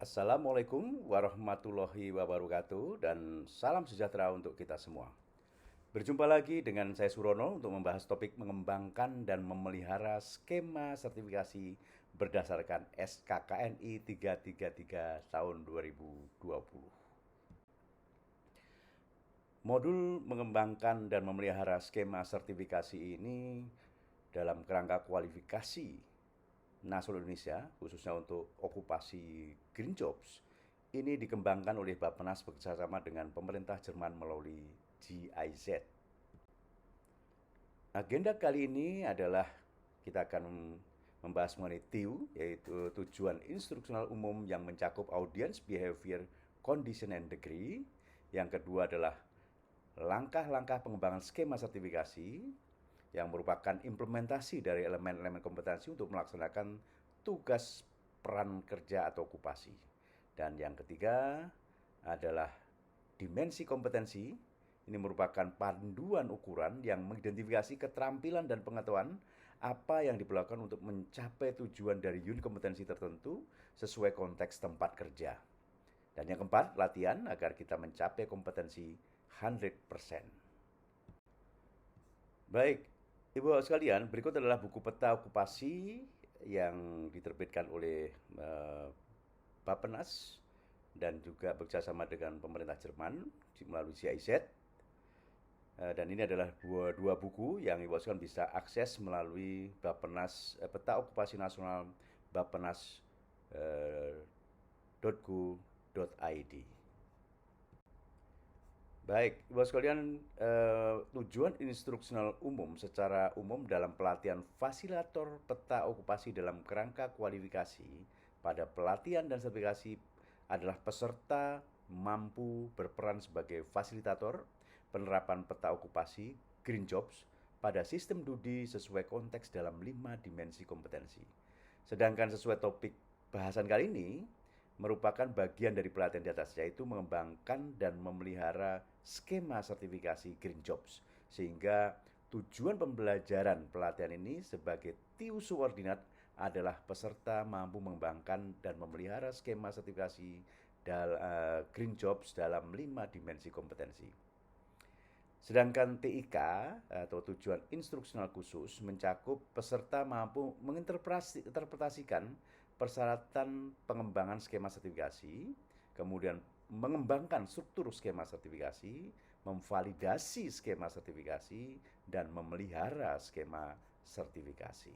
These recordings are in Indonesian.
Assalamualaikum warahmatullahi wabarakatuh dan salam sejahtera untuk kita semua. Berjumpa lagi dengan saya Surono untuk membahas topik mengembangkan dan memelihara skema sertifikasi berdasarkan SKKNI 333 tahun 2020. Modul mengembangkan dan memelihara skema sertifikasi ini dalam kerangka kualifikasi nasional Indonesia, khususnya untuk okupasi green jobs, ini dikembangkan oleh Bappenas bekerjasama dengan pemerintah Jerman melalui GIZ. Agenda kali ini adalah kita akan membahas mengenai TIU, yaitu tujuan instruksional umum yang mencakup audience behavior, condition, and degree. Yang kedua adalah langkah-langkah pengembangan skema sertifikasi yang merupakan implementasi dari elemen-elemen kompetensi untuk melaksanakan tugas peran kerja atau okupasi. Dan yang ketiga adalah dimensi kompetensi. Ini merupakan panduan ukuran yang mengidentifikasi keterampilan dan pengetahuan apa yang diperlukan untuk mencapai tujuan dari unit kompetensi tertentu sesuai konteks tempat kerja. Dan yang keempat, latihan agar kita mencapai kompetensi 100%. Baik, Ibu sekalian, berikut adalah buku peta okupasi yang diterbitkan oleh Bappenas dan juga bekerjasama dengan pemerintah Jerman melalui CIZ. Dan ini adalah dua buku yang Ibu sekalian bisa akses melalui Bappenas Peta Okupasi Nasional bappenas.go.id. Baik, Ibu sekalian, tujuan instruksional umum secara umum dalam pelatihan fasilitator peta okupasi dalam kerangka kualifikasi pada pelatihan dan sertifikasi adalah peserta mampu berperan sebagai fasilitator penerapan peta okupasi green jobs pada sistem studi sesuai konteks dalam 5 dimensi kompetensi. Sedangkan sesuai topik bahasan kali ini, merupakan bagian dari pelatihan di atas, yaitu mengembangkan dan memelihara skema sertifikasi green jobs. Sehingga tujuan pembelajaran pelatihan ini sebagai TIU subordinat adalah peserta mampu mengembangkan dan memelihara skema sertifikasi green jobs dalam 5 dimensi kompetensi. Sedangkan TIK atau tujuan instruksional khusus mencakup peserta mampu menginterpretasikan persyaratan pengembangan skema sertifikasi, kemudian mengembangkan struktur skema sertifikasi, memvalidasi skema sertifikasi, dan memelihara skema sertifikasi.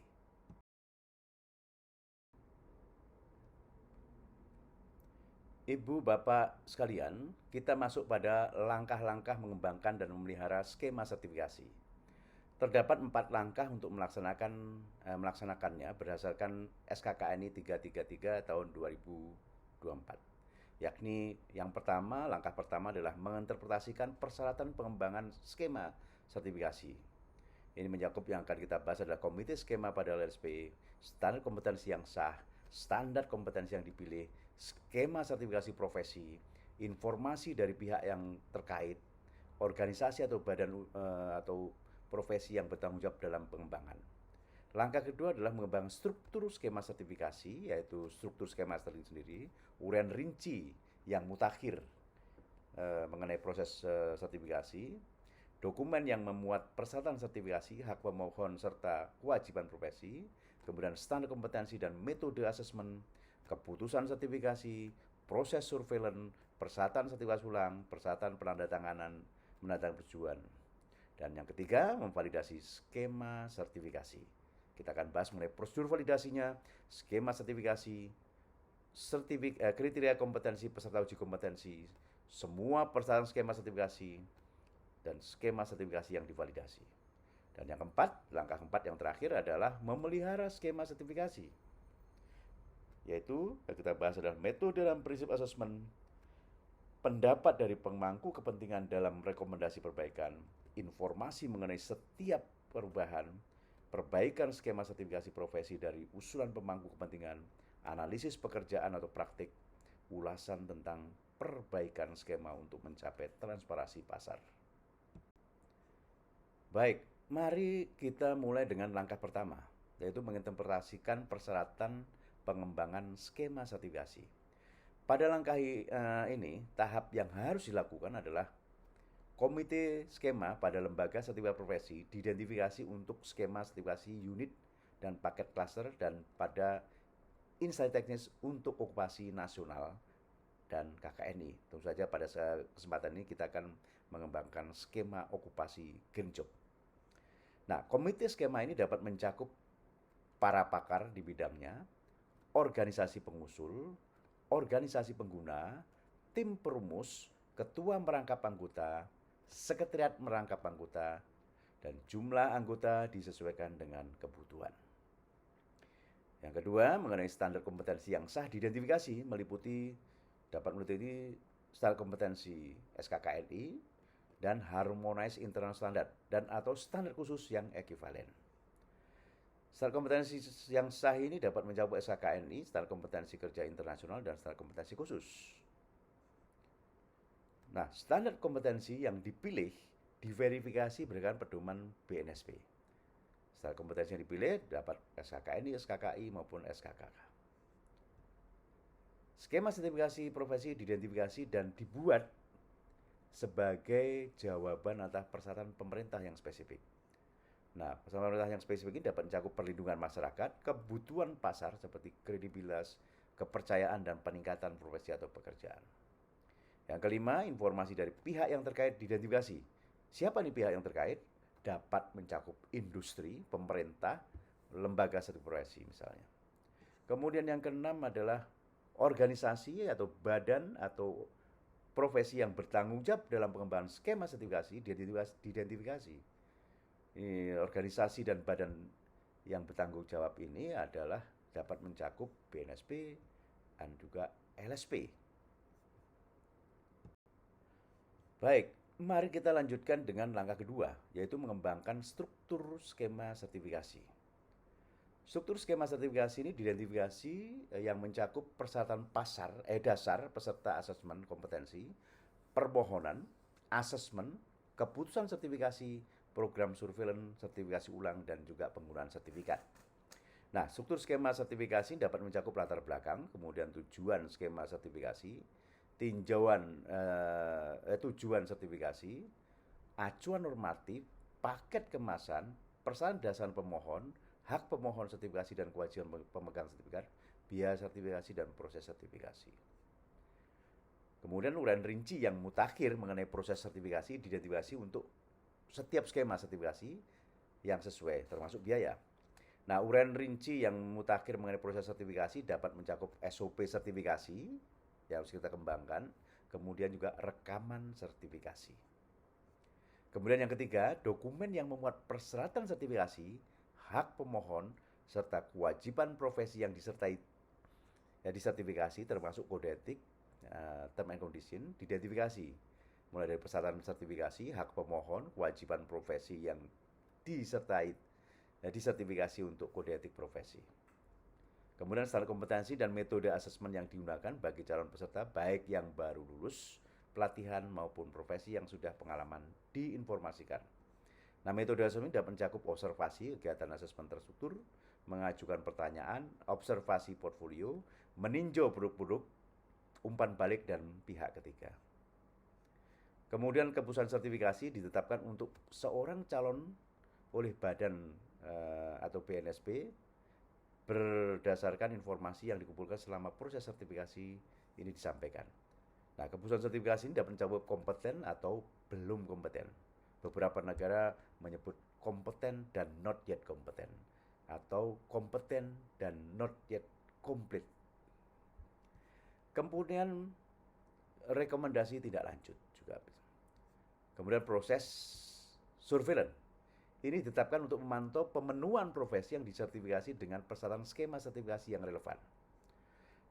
Ibu, Bapak sekalian, kita masuk pada langkah-langkah mengembangkan dan memelihara skema sertifikasi. Terdapat 4 langkah untuk melaksanakannya berdasarkan SKKNI 333 tahun 2024. Yakni yang pertama, langkah pertama adalah menginterpretasikan persyaratan pengembangan skema sertifikasi. Ini mencakup yang akan kita bahas adalah komite skema pada LSP, standar kompetensi yang sah, standar kompetensi yang dipilih, skema sertifikasi profesi, informasi dari pihak yang terkait, organisasi atau badan atau profesi yang bertanggung jawab dalam pengembangan. Langkah kedua adalah mengembangkan struktur skema sertifikasi, yaitu struktur skema sendiri, uraian rinci yang mutakhir mengenai proses sertifikasi, dokumen yang memuat persyaratan sertifikasi, hak pemohon serta kewajiban profesi, kemudian standar kompetensi dan metode asesmen, keputusan sertifikasi, proses surveillance, persyaratan sertifikasi ulang, persyaratan penandatanganan, menandatangani persetujuan. Dan yang ketiga, memvalidasi skema sertifikasi. Kita akan bahas mengenai prosedur validasinya, skema sertifikasi, kriteria kompetensi peserta uji kompetensi, semua persyaratan skema sertifikasi, dan skema sertifikasi yang divalidasi. Dan yang keempat, langkah keempat yang terakhir adalah memelihara skema sertifikasi. Yaitu, yang kita bahas adalah metode dan prinsip asesmen, pendapat dari pemangku kepentingan dalam rekomendasi perbaikan, informasi mengenai setiap perubahan, perbaikan skema sertifikasi profesi dari usulan pemangku kepentingan, analisis pekerjaan atau praktik, ulasan tentang perbaikan skema untuk mencapai transparansi pasar. Baik, mari kita mulai dengan langkah pertama, yaitu menginterpretasikan persyaratan pengembangan skema sertifikasi. Pada langkah ini, tahap yang harus dilakukan adalah komite skema pada lembaga sertifikasi profesi diidentifikasi untuk skema sertifikasi unit dan paket cluster dan pada insight teknis untuk okupasi nasional dan KKNI. Tentu saja pada kesempatan ini kita akan mengembangkan skema okupasi green job. Nah, komite skema ini dapat mencakup para pakar di bidangnya, organisasi pengusul, organisasi pengguna, tim perumus, ketua merangkap anggota, sekretariat merangkap anggota, dan jumlah anggota disesuaikan dengan kebutuhan. Yang kedua, mengenai standar kompetensi yang sah diidentifikasi dapat meliputi standar kompetensi SKKNI dan harmonized internal standard dan atau standar khusus yang ekivalen. Standar kompetensi yang sah ini dapat mencakup SKKNI, standar kompetensi kerja internasional, dan standar kompetensi khusus. Nah, standar kompetensi yang dipilih diverifikasi berdasarkan pedoman BNSP. Standar kompetensi yang dipilih dapat SKKNI, SKKI, maupun SKKK. Skema sertifikasi profesi diidentifikasi dan dibuat sebagai jawaban atas persyaratan pemerintah yang spesifik. Nah, persyaratan pemerintah yang spesifik ini dapat mencakup perlindungan masyarakat, kebutuhan pasar seperti kredibilitas, kepercayaan, dan peningkatan profesi atau pekerjaan. Yang kelima, informasi dari pihak yang terkait diidentifikasi. Siapa nih pihak yang terkait? Dapat mencakup industri, pemerintah, lembaga sertifikasi misalnya. Kemudian yang keenam adalah organisasi atau badan atau profesi yang bertanggung jawab dalam pengembangan skema sertifikasi diidentifikasi. Organisasi dan badan yang bertanggung jawab ini adalah dapat mencakup BNSP dan juga LSP. Baik, mari kita lanjutkan dengan langkah kedua, yaitu mengembangkan struktur skema sertifikasi. Struktur skema sertifikasi ini diidentifikasi yang mencakup persyaratan dasar peserta asesmen kompetensi, permohonan, asesmen, keputusan sertifikasi, program surveillance, sertifikasi ulang, dan juga penggunaan sertifikat. Nah, struktur skema sertifikasi dapat mencakup latar belakang, kemudian tujuan skema sertifikasi, tujuan sertifikasi, acuan normatif, paket kemasan, persyaratan dasar pemohon, hak pemohon sertifikasi dan kewajiban pemegang sertifikat, biaya sertifikasi, dan proses sertifikasi. Kemudian uraian rinci yang mutakhir mengenai proses sertifikasi diidentifikasi untuk setiap skema sertifikasi yang sesuai, termasuk biaya. Nah, uraian rinci yang mutakhir mengenai proses sertifikasi dapat mencakup SOP sertifikasi yang harus kita kembangkan, kemudian juga rekaman sertifikasi. Kemudian yang ketiga, dokumen yang memuat persyaratan sertifikasi, hak pemohon, serta kewajiban profesi yang disertifikasi termasuk kode etik, term and condition, diidentifikasi. Mulai dari persyaratan sertifikasi, hak pemohon, kewajiban profesi yang disertifikasi untuk kode etik profesi. Kemudian standar kompetensi dan metode asesmen yang digunakan bagi calon peserta baik yang baru lulus pelatihan maupun profesi yang sudah pengalaman diinformasikan. Nah, metode asesmen dapat mencakup observasi kegiatan asesmen terstruktur, mengajukan pertanyaan, observasi portfolio, meninjau produk-produk, umpan balik, dan pihak ketiga. Kemudian keputusan sertifikasi ditetapkan untuk seorang calon oleh badan atau BNSP berdasarkan informasi yang dikumpulkan selama proses sertifikasi ini disampaikan. Nah, keputusan sertifikasi ini dapat mencakup kompeten atau belum kompeten. Beberapa negara menyebut kompeten dan not yet kompeten atau kompeten dan not yet complete. Kemudian rekomendasi tidak lanjut juga. Kemudian proses surveillance ini ditetapkan untuk memantau pemenuhan profesi yang disertifikasi dengan persyaratan skema sertifikasi yang relevan.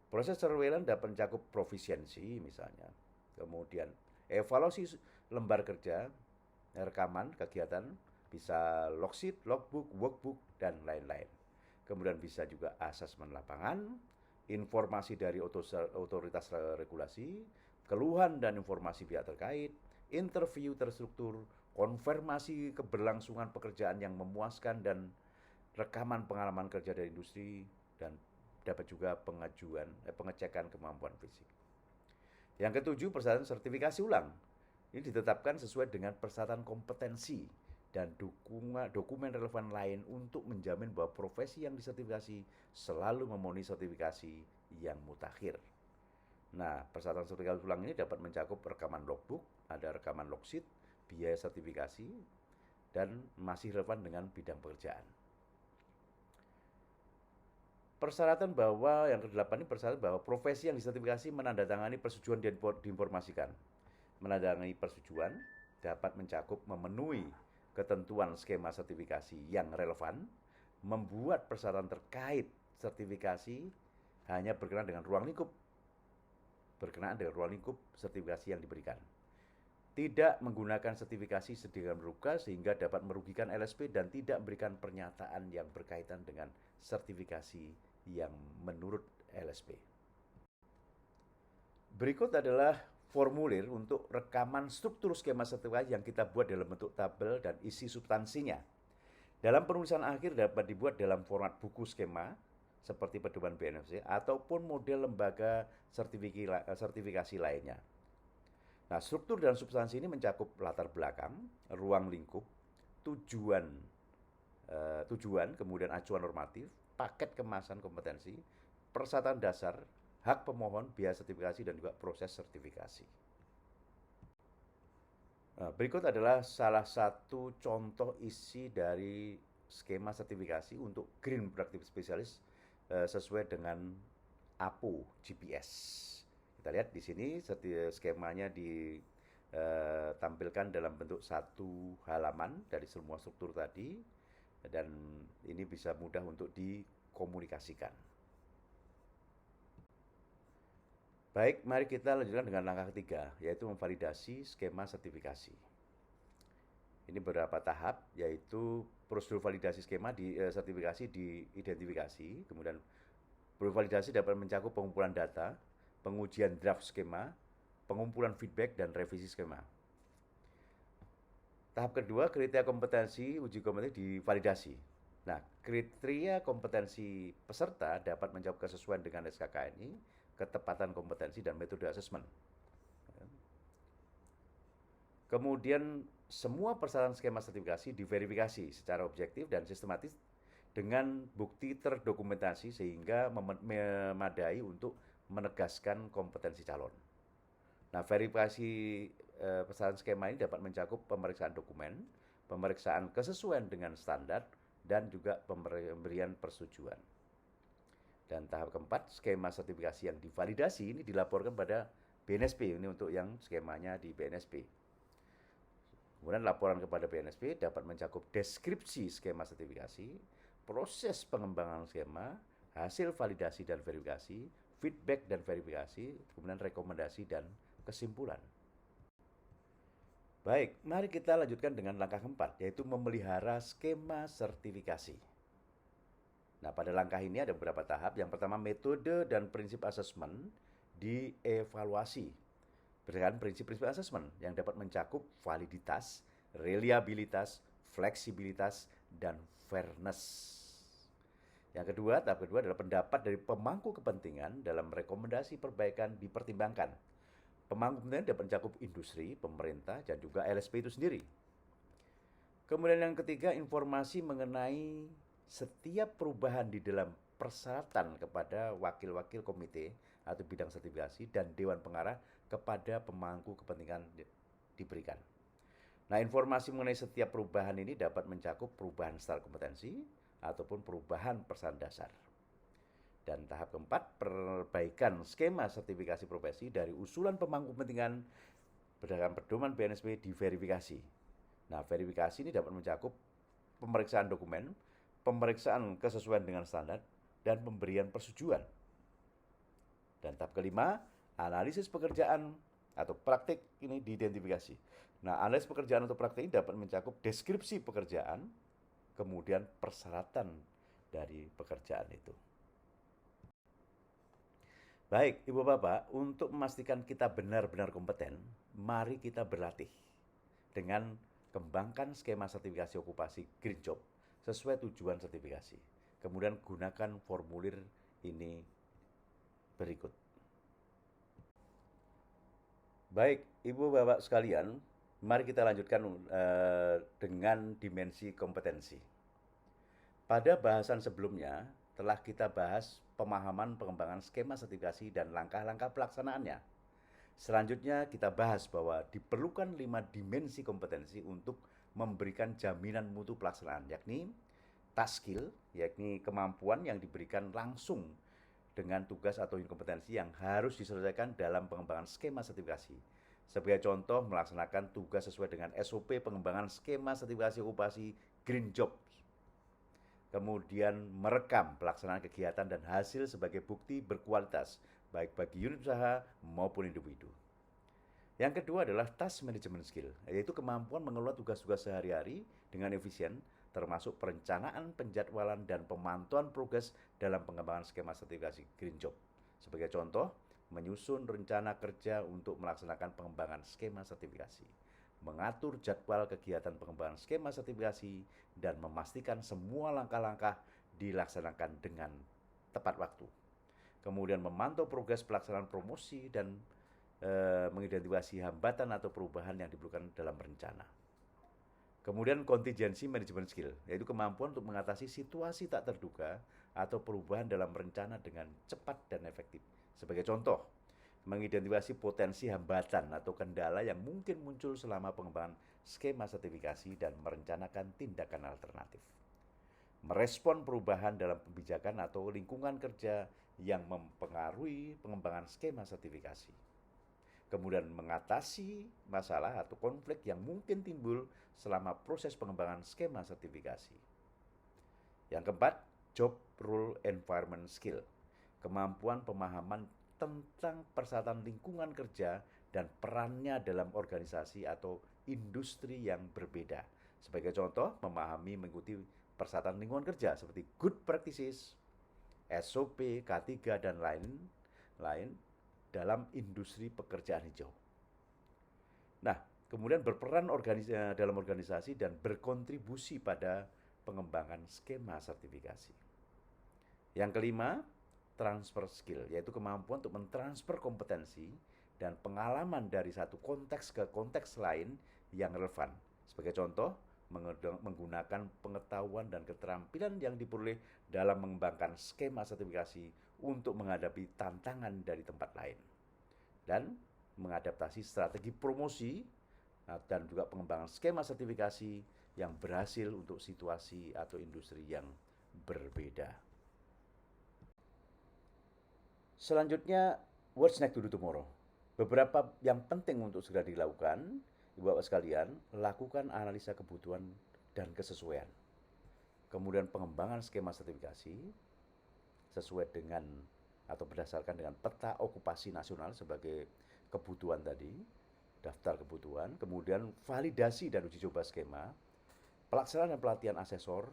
Proses surveillance dapat mencakup profisiensi misalnya, kemudian evaluasi lembar kerja, rekaman kegiatan, bisa logsheet, logbook, workbook, dan lain-lain. Kemudian bisa juga asesmen lapangan, informasi dari otoritas regulasi, keluhan dan informasi pihak terkait, interview terstruktur, konfirmasi keberlangsungan pekerjaan yang memuaskan, dan rekaman pengalaman kerja dari industri, dan dapat juga pengecekan kemampuan fisik. Yang ketujuh, persyaratan sertifikasi ulang. Ini ditetapkan sesuai dengan persyaratan kompetensi dan dokumen relevan lain untuk menjamin bahwa profesi yang disertifikasi selalu memenuhi sertifikasi yang mutakhir. Nah, persyaratan sertifikasi ulang ini dapat mencakup rekaman logbook, ada rekaman logsheet, biaya sertifikasi, dan masih relevan dengan bidang pekerjaan. Persyaratan bahwa yang ke-8 ini persyaratan bahwa profesi yang disertifikasi menandatangani persetujuan diinformasikan. Menandatangani persetujuan dapat mencakup memenuhi ketentuan skema sertifikasi yang relevan, membuat persyaratan terkait sertifikasi hanya berkenaan dengan ruang lingkup sertifikasi yang diberikan. Tidak menggunakan sertifikasi sedemikian rupa sehingga dapat merugikan LSP dan tidak memberikan pernyataan yang berkaitan dengan sertifikasi yang menurut LSP. Berikut adalah formulir untuk rekaman struktur skema sertifikasi yang kita buat dalam bentuk tabel dan isi substansinya. Dalam penulisan akhir dapat dibuat dalam format buku skema seperti pedoman BNFC ataupun model lembaga sertifikasi lainnya. Nah, struktur dan substansi ini mencakup latar belakang, ruang lingkup, tujuan, kemudian acuan normatif, paket kemasan kompetensi, persyaratan dasar, hak pemohon, biaya sertifikasi, dan juga proses sertifikasi. Nah, berikut adalah salah satu contoh isi dari skema sertifikasi untuk Green Productive Specialist sesuai dengan APO GPS. Kita lihat di sini skemanya ditampilkan dalam bentuk satu halaman dari semua struktur tadi, dan ini bisa mudah untuk dikomunikasikan. Baik, mari kita lanjutkan dengan langkah ketiga, yaitu memvalidasi skema sertifikasi. Ini beberapa tahap, yaitu prosedur validasi skema sertifikasi diidentifikasi, kemudian validasi dapat mencakup pengumpulan data, pengujian draft skema, pengumpulan feedback, dan revisi skema. Tahap kedua, kriteria kompetensi uji kompetensi divalidasi. Nah, kriteria kompetensi peserta dapat menjawab kesesuaian dengan SKKNI, ketepatan kompetensi, dan metode asesmen. Kemudian, semua persyaratan skema sertifikasi diverifikasi secara objektif dan sistematis dengan bukti terdokumentasi sehingga memadai untuk menegaskan kompetensi calon. Nah, verifikasi persyaratan skema ini dapat mencakup pemeriksaan dokumen, pemeriksaan kesesuaian dengan standar, dan juga pemberian persetujuan. Dan tahap keempat, skema sertifikasi yang divalidasi ini dilaporkan pada BNSP, ini untuk yang skemanya di BNSP. Kemudian laporan kepada BNSP dapat mencakup deskripsi skema sertifikasi, proses pengembangan skema, hasil validasi dan verifikasi, feedback dan verifikasi, kemudian rekomendasi dan kesimpulan. Baik, mari kita lanjutkan dengan langkah keempat, yaitu memelihara skema sertifikasi. Nah, pada langkah ini ada beberapa tahap. Yang pertama, metode dan prinsip asesmen dievaluasi berdasarkan prinsip-prinsip asesmen yang dapat mencakup validitas, reliabilitas, fleksibilitas, dan fairness. Yang kedua, tahap kedua adalah pendapat dari pemangku kepentingan dalam rekomendasi perbaikan dipertimbangkan. Pemangku kepentingan dapat mencakup industri, pemerintah, dan juga LSP itu sendiri. Kemudian yang ketiga, informasi mengenai setiap perubahan di dalam persyaratan kepada wakil-wakil komite atau bidang sertifikasi dan dewan pengarah kepada pemangku kepentingan diberikan. Nah, informasi mengenai setiap perubahan ini dapat mencakup perubahan style kompetensi ataupun perubahan persyaratan dasar. Dan tahap keempat, perbaikan skema sertifikasi profesi dari usulan pemangku kepentingan berdasarkan pedoman BNSP diverifikasi. Nah, verifikasi ini dapat mencakup pemeriksaan dokumen, pemeriksaan kesesuaian dengan standar, dan pemberian persetujuan. Dan tahap kelima, analisis pekerjaan atau praktik ini diidentifikasi. Nah, analisis pekerjaan atau praktik ini dapat mencakup deskripsi pekerjaan, kemudian persyaratan dari pekerjaan itu. Baik, Ibu Bapak, untuk memastikan kita benar-benar kompeten, mari kita berlatih dengan kembangkan skema sertifikasi okupasi Green Job sesuai tujuan sertifikasi. Kemudian gunakan formulir ini berikut. Baik, Ibu Bapak sekalian, mari kita lanjutkan dengan dimensi kompetensi. Pada bahasan sebelumnya telah kita bahas pemahaman pengembangan skema sertifikasi dan langkah-langkah pelaksanaannya. Selanjutnya kita bahas bahwa diperlukan 5 dimensi kompetensi untuk memberikan jaminan mutu pelaksanaan, yakni task skill, yakni kemampuan yang diberikan langsung dengan tugas atau kompetensi yang harus diselesaikan dalam pengembangan skema sertifikasi. Sebagai contoh, melaksanakan tugas sesuai dengan SOP pengembangan skema sertifikasi okupasi Green Job. Kemudian merekam pelaksanaan kegiatan dan hasil sebagai bukti berkualitas, baik bagi unit usaha maupun individu. Yang kedua adalah task management skill, yaitu kemampuan mengelola tugas-tugas sehari-hari dengan efisien, termasuk perencanaan, penjadwalan, dan pemantauan progres dalam pengembangan skema sertifikasi Green Job. Sebagai contoh, menyusun rencana kerja untuk melaksanakan pengembangan skema sertifikasi, mengatur jadwal kegiatan pengembangan skema sertifikasi, dan memastikan semua langkah-langkah dilaksanakan dengan tepat waktu. Kemudian memantau progres pelaksanaan promosi dan mengidentifikasi hambatan atau perubahan yang diperlukan dalam rencana. Kemudian contingency management skill, yaitu kemampuan untuk mengatasi situasi tak terduga atau perubahan dalam rencana dengan cepat dan efektif. Sebagai contoh, mengidentifikasi potensi hambatan atau kendala yang mungkin muncul selama pengembangan skema sertifikasi dan merencanakan tindakan alternatif. Merespon perubahan dalam kebijakan atau lingkungan kerja yang mempengaruhi pengembangan skema sertifikasi. Kemudian mengatasi masalah atau konflik yang mungkin timbul selama proses pengembangan skema sertifikasi. Yang keempat, job role environment skill, kemampuan pemahaman tentang persyaratan lingkungan kerja dan perannya dalam organisasi atau industri yang berbeda. Sebagai contoh, memahami mengikuti persyaratan lingkungan kerja seperti good practices, SOP, K3, dan lain-lain dalam industri pekerjaan hijau. Nah, kemudian berperan dalam organisasi dan berkontribusi pada pengembangan skema sertifikasi. Yang kelima, transfer skill, yaitu kemampuan untuk mentransfer kompetensi dan pengalaman dari satu konteks ke konteks lain yang relevan. Sebagai contoh, menggunakan pengetahuan dan keterampilan yang diperoleh dalam mengembangkan skema sertifikasi untuk menghadapi tantangan dari tempat lain dan mengadaptasi strategi promosi dan juga pengembangan skema sertifikasi yang berhasil untuk situasi atau industri yang berbeda. Selanjutnya, what's next to do tomorrow? Beberapa yang penting untuk segera dilakukan, Ibu-Bapak sekalian, lakukan analisa kebutuhan dan kesesuaian. Kemudian pengembangan skema sertifikasi sesuai dengan atau berdasarkan dengan peta okupasi nasional sebagai kebutuhan tadi, daftar kebutuhan, kemudian validasi dan uji coba skema, pelaksanaan dan pelatihan asesor,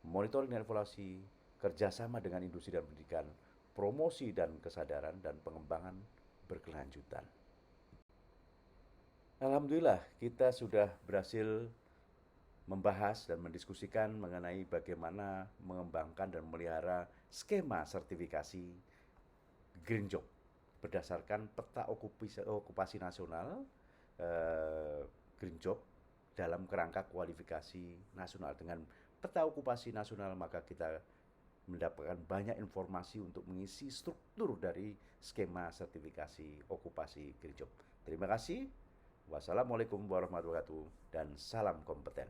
monitoring dan evaluasi, kerjasama dengan industri dan pendidikan, promosi dan kesadaran, dan pengembangan berkelanjutan. Alhamdulillah, kita sudah berhasil membahas dan mendiskusikan mengenai bagaimana mengembangkan dan memelihara skema sertifikasi Green Job berdasarkan peta okupasi nasional Green Job dalam kerangka kualifikasi nasional. Dengan peta okupasi nasional maka kita mendapatkan banyak informasi untuk mengisi struktur dari skema sertifikasi okupasi Green Job. Terima kasih. Wassalamualaikum warahmatullahi wabarakatuh dan salam kompeten.